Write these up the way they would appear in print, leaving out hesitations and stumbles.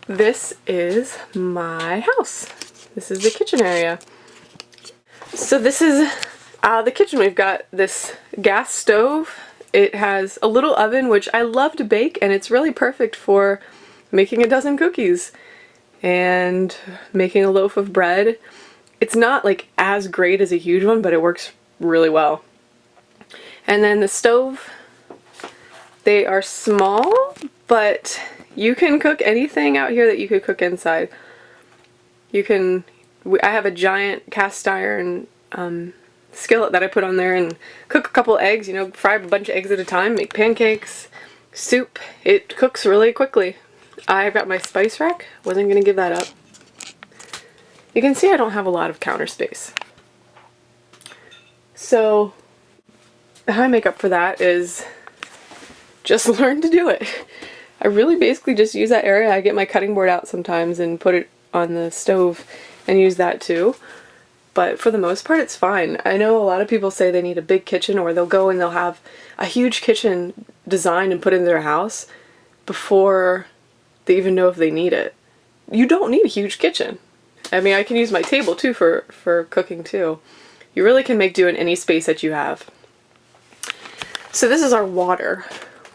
This is my house. This is the kitchen area. So this is the kitchen. We've got this gas stove. It has a little oven, which I love to bake, and it's really perfect for making a dozen cookies and making a loaf of bread. It's not like as great as a huge one, but it works really well. And then the stove, they are small, but you can cook anything out here that you could cook inside. You can, I have a giant cast iron skillet that I put on there and cook a couple eggs, you know, fry a bunch of eggs at a time, make pancakes, soup. It cooks really quickly. I've got my spice rack. Wasn't going to give that up. You can see I don't have a lot of counter space. So how I make up for that is just learn to do it. I really basically just use that area. I get my cutting board out sometimes and put it on the stove and use that too. But for the most part, it's fine. I know a lot of people say they need a big kitchen, or they'll go and they'll have a huge kitchen designed and put in their house before they even know if they need it. You don't need a huge kitchen. I mean, I can use my table too for cooking too. You really can make do in any space that you have. So this is our water.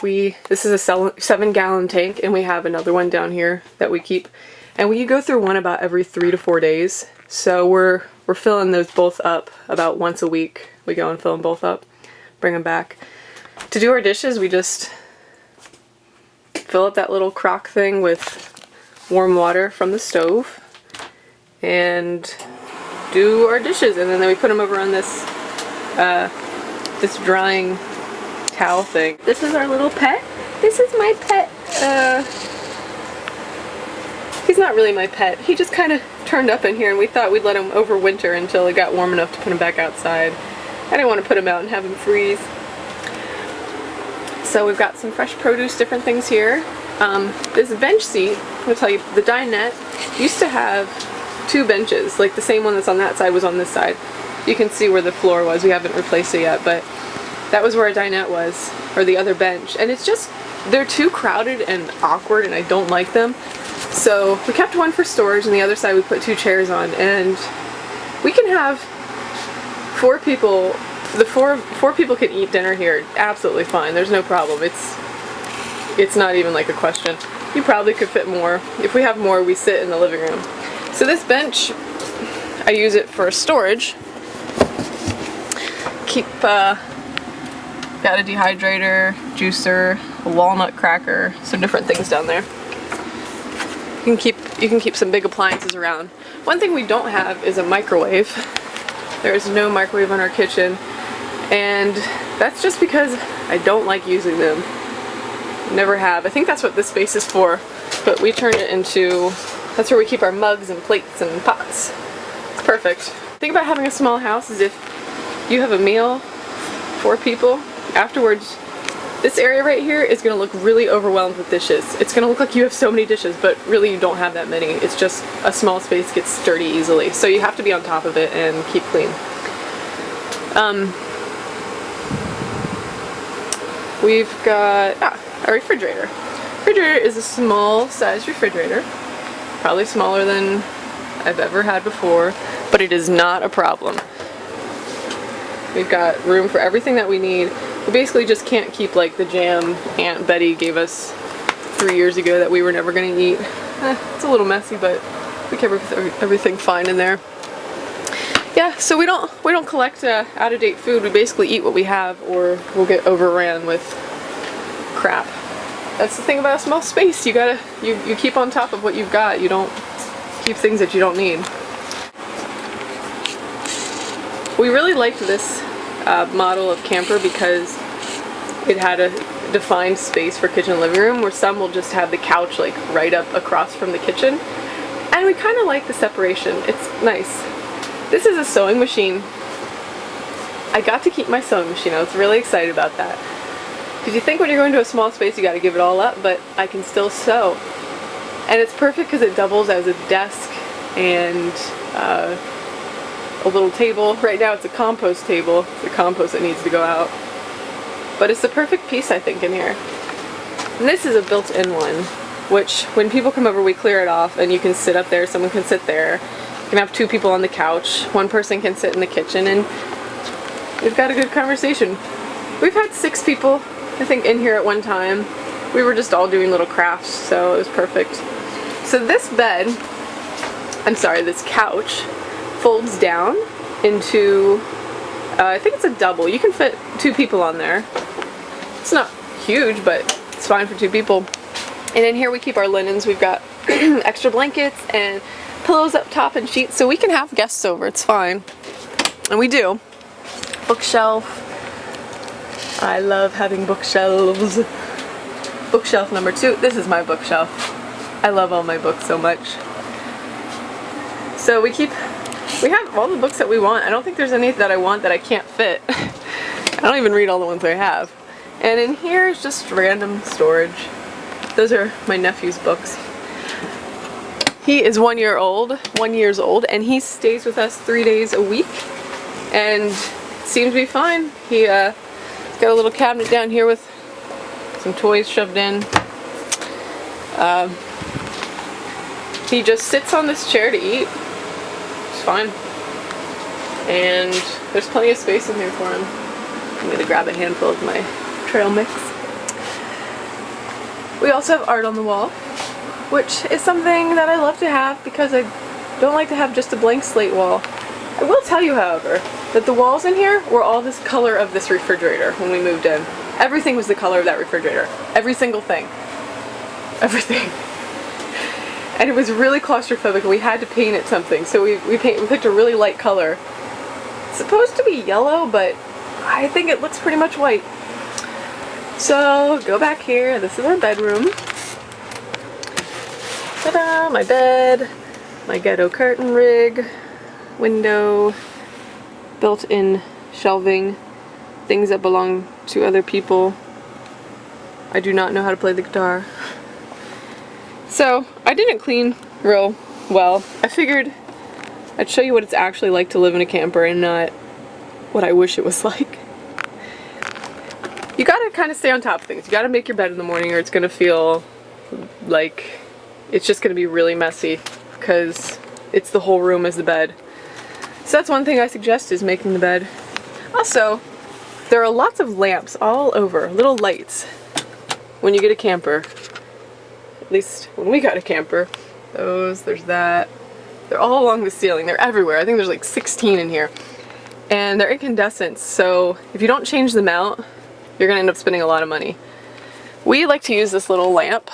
This is a 7-gallon tank, and we have another one down here that we keep. And we go through one about every 3 to 4 days. So we're filling those both up about once a week. We go and fill them both up, bring them back. To do our dishes, we just fill up that little crock thing with warm water from the stove and do our dishes, and then we put them over on this this drying towel thing. This is our little pet. This is my pet. He's not really my pet. He just kind of turned up in here, and we thought we'd let him overwinter until it got warm enough to put him back outside. I didn't want to put him out and have him freeze. So we've got some fresh produce, different things here. This bench seat, I'm going to tell you, the dinette used to have 2 benches. Like the same one that's on that side was on this side. You can see where the floor was. We haven't replaced it yet, but that was where a dinette was, or the other bench. And it's just, they're too crowded and awkward, and I don't like them. So we kept one for storage, and the other side we put 2 chairs on, and we can have 4 people. The four people can eat dinner here absolutely fine. There's no problem. It's not even like a question. You probably could fit more. If we have more, we sit in the living room. So this bench, I use it for storage. Got a dehydrator, juicer, a walnut cracker, some different things down there. You can keep some big appliances around. One thing we don't have is a microwave. There is no microwave in our kitchen, and that's just because I don't like using them. Never have. I think that's what this space is for, but we turn it into, that's where we keep our mugs and plates and pots. It's perfect. The thing about having a small house is if you have a meal, 4 people, afterwards, this area right here is going to look really overwhelmed with dishes. It's going to look like you have so many dishes, but really you don't have that many. It's just a small space gets dirty easily. So you have to be on top of it and keep clean. We've got a refrigerator. Refrigerator is a small size refrigerator. Probably smaller than I've ever had before, but it is not a problem. We've got room for everything that we need. We basically just can't keep like the jam Aunt Betty gave us 3 years ago that we were never going to eat. It's a little messy, but we kept everything fine in there. Yeah, so we don't collect out-of-date food. We basically eat what we have, or we'll get overran with crap. That's the thing about a small space. You keep on top of what you've got. You don't keep things that you don't need. We really liked this model of camper because it had a defined space for kitchen and living room, where some will just have the couch like right up across from the kitchen, and we kind of like the separation. It's nice. This is a sewing machine. I got to keep my sewing machine. I was really excited about that, because you think when you're going to a small space you got to give it all up, but I can still sew, and it's perfect because it doubles as a desk and a little table. Right now it's a compost table. It's the compost that needs to go out. But it's the perfect piece, I think, in here. And this is a built-in one. which when people come over we clear it off and you can sit up there, someone can sit there. You can have 2 people on the couch, 1 person can sit in the kitchen, and we've got a good conversation. We've had 6 people, I think, in here at one time. We were just all doing little crafts, so it was perfect. So this bed, this couch, folds down into, I think it's a double. You can fit 2 people on there. It's not huge, but it's fine for 2 people. And in here we keep our linens. We've got extra blankets and pillows up top and sheets, so we can have guests over. It's fine. And we do. Bookshelf. I love having bookshelves. Bookshelf number 2. This is my bookshelf. I love all my books so much. So we have all the books that we want. I don't think there's any that I want that I can't fit. I don't even read all the ones I have. And in here is just random storage. Those are my nephew's books. He is 1 years old, and he stays with us 3 days a week, and seems to be fine. He got a little cabinet down here with some toys shoved in. He just sits on this chair to eat. It's fine. And there's plenty of space in here for him. I'm gonna grab a handful of my trail mix. We also have art on the wall, which is something that I love to have because I don't like to have just a blank slate wall. I will tell you, however, that the walls in here were all this color of this refrigerator when we moved in. Everything was the color of that refrigerator. Every single thing. Everything. And it was really claustrophobic and we had to paint it something. So we picked a really light color. It's supposed to be yellow, but I think it looks pretty much white. So go back here. This is our bedroom. Ta-da! My bed, my ghetto curtain rig, window, built-in shelving, things that belong to other people. I do not know how to play the guitar. So I didn't clean real well. I figured I'd show you what it's actually like to live in a camper and not what I wish it was like. You gotta kind of stay on top of things. You gotta make your bed in the morning or it's gonna feel like it's just gonna be really messy because it's the whole room as the bed. So that's one thing I suggest, is making the bed. Also, there are lots of lamps all over, little lights, when you get a camper. At least when we got a camper. There's that. They're all along the ceiling. They're everywhere. I think there's like 16 in here. And they're incandescent, so if you don't change them out, you're gonna end up spending a lot of money. We like to use this little lamp.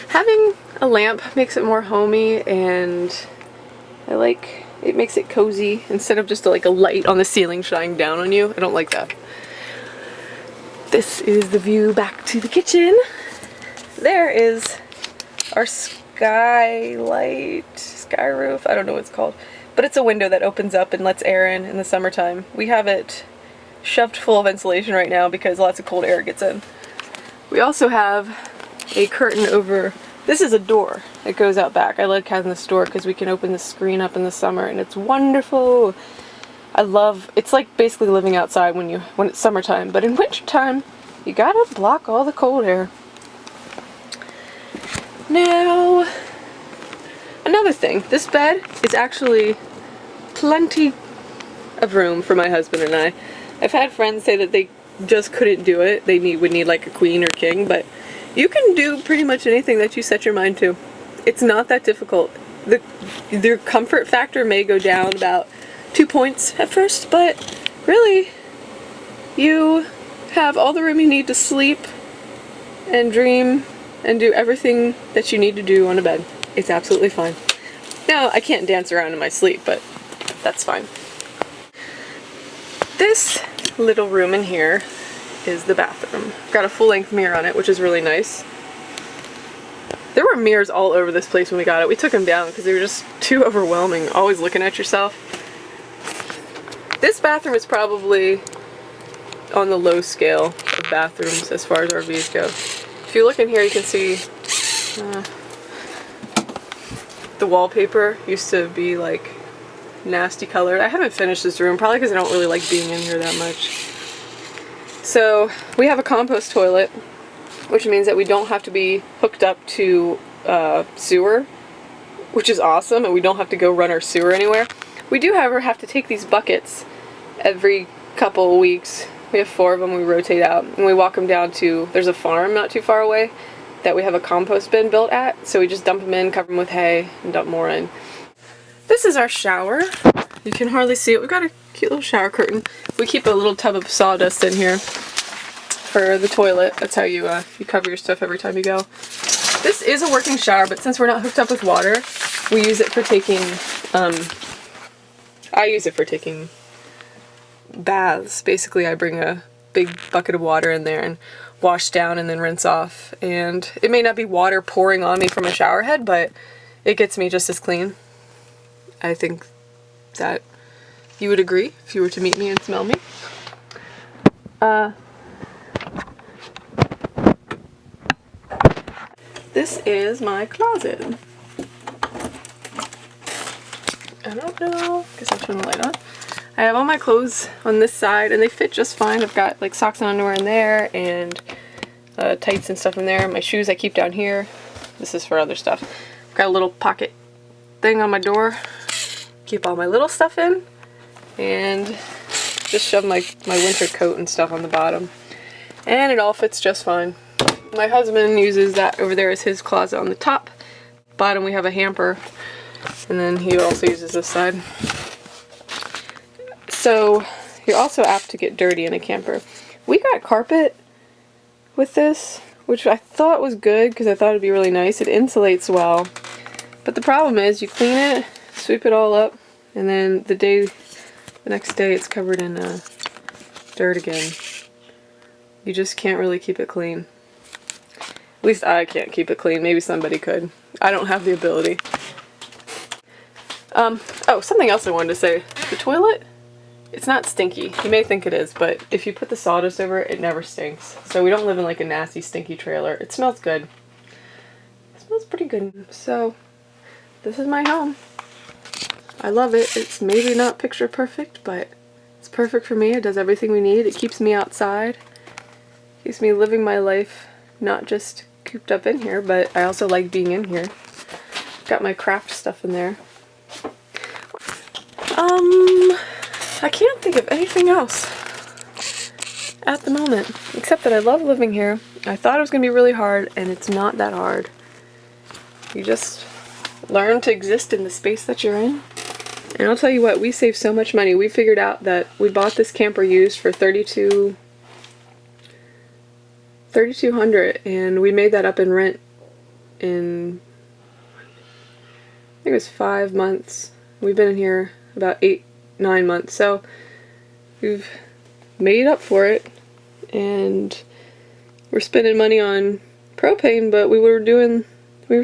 Having a lamp makes it more homey, and it makes it cozy instead of just like a light on the ceiling shining down on you. I don't like that. This is the view back to the kitchen. There is our sky roof, I don't know what it's called, but it's a window that opens up and lets air in the summertime. We have it shoved full of insulation right now because lots of cold air gets in. We also have a curtain over. This is a door that goes out back. I like having this door because we can open the screen up in the summer and it's wonderful. It's like basically living outside when it's summertime, but in wintertime you gotta block all the cold air. Now, another thing, this bed is actually plenty of room for my husband and I. I've had friends say that they just couldn't do it. They would need like a queen or king, but you can do pretty much anything that you set your mind to. It's not that difficult. The comfort factor may go down about 2 points at first, but really, you have all the room you need to sleep and dream and do everything that you need to do on a bed. It's absolutely fine. Now, I can't dance around in my sleep, but that's fine. This little room in here is the bathroom. Got a full-length mirror on it, which is really nice. There were mirrors all over this place when we got it. We took them down because they were just too overwhelming, always looking at yourself. This bathroom is probably on the low scale of bathrooms as far as RVs go. If you look in here, you can see the wallpaper used to be like nasty colored. I haven't finished this room, probably because I don't really like being in here that much. So we have a compost toilet which means that we don't have to be hooked up to sewer, which is awesome, and we don't have to go run our sewer anywhere. We do, however, have to take these buckets every couple of weeks. We have 4 of them we rotate out, and we walk them down to, there's a farm not too far away that we have a compost bin built at, so we just dump them in, cover them with hay, and dump more in. This is our shower. You can hardly see it. We've got a cute little shower curtain. We keep a little tub of sawdust in here for the toilet. That's how you cover your stuff every time you go. This is a working shower, but since we're not hooked up with water, we use it for taking, I use it for taking baths. Basically, I bring a big bucket of water in there and wash down and then rinse off. And it may not be water pouring on me from a shower head, but it gets me just as clean. I think that you would agree if you were to meet me and smell me. This is my closet. I don't know. Guess I'll turn the light on. I have all my clothes on this side, and they fit just fine. I've got like socks and underwear in there, and tights and stuff in there. My shoes I keep down here. This is for other stuff. I've got a little pocket thing on my door. Keep all my little stuff in, and just shove my winter coat and stuff on the bottom. And it all fits just fine. My husband uses that over there as his closet on the top. Bottom we have a hamper, and then he also uses this side. So you're also apt to get dirty in a camper. We got carpet with this, which I thought was good because I thought it'd be really nice. It insulates well. But the problem is you clean it, sweep it all up, and then the next day it's covered in dirt again. You just can't really keep it clean. At least I can't keep it clean. Maybe somebody could. I don't have the ability. Oh, something else I wanted to say. The toilet, it's not stinky. You may think it is, but if you put the sawdust over it, it never stinks. So we don't live in like a nasty, stinky trailer. It smells good. It smells pretty good. So this is my home. I love it. It's maybe not picture perfect, but it's perfect for me. It does everything we need. It keeps me outside. Keeps me living my life, not just cooped up in here, but I also like being in here. Got my craft stuff in there. I can't think of anything else at the moment, except that I love living here. I thought it was going to be really hard, and it's not that hard. You just learn to exist in the space that you're in. And I'll tell you what, we saved so much money. We figured out that we bought this camper used for $3,200, and we made that up in rent in, I think it was 5 months. We've been in here about 8-9 months, so we've made up for it, and we're spending money on propane, but we were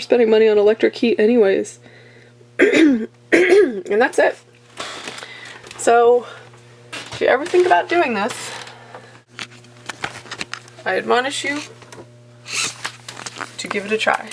spending money on electric heat anyways. And that's it. So if you ever think about doing this, I admonish you to give it a try.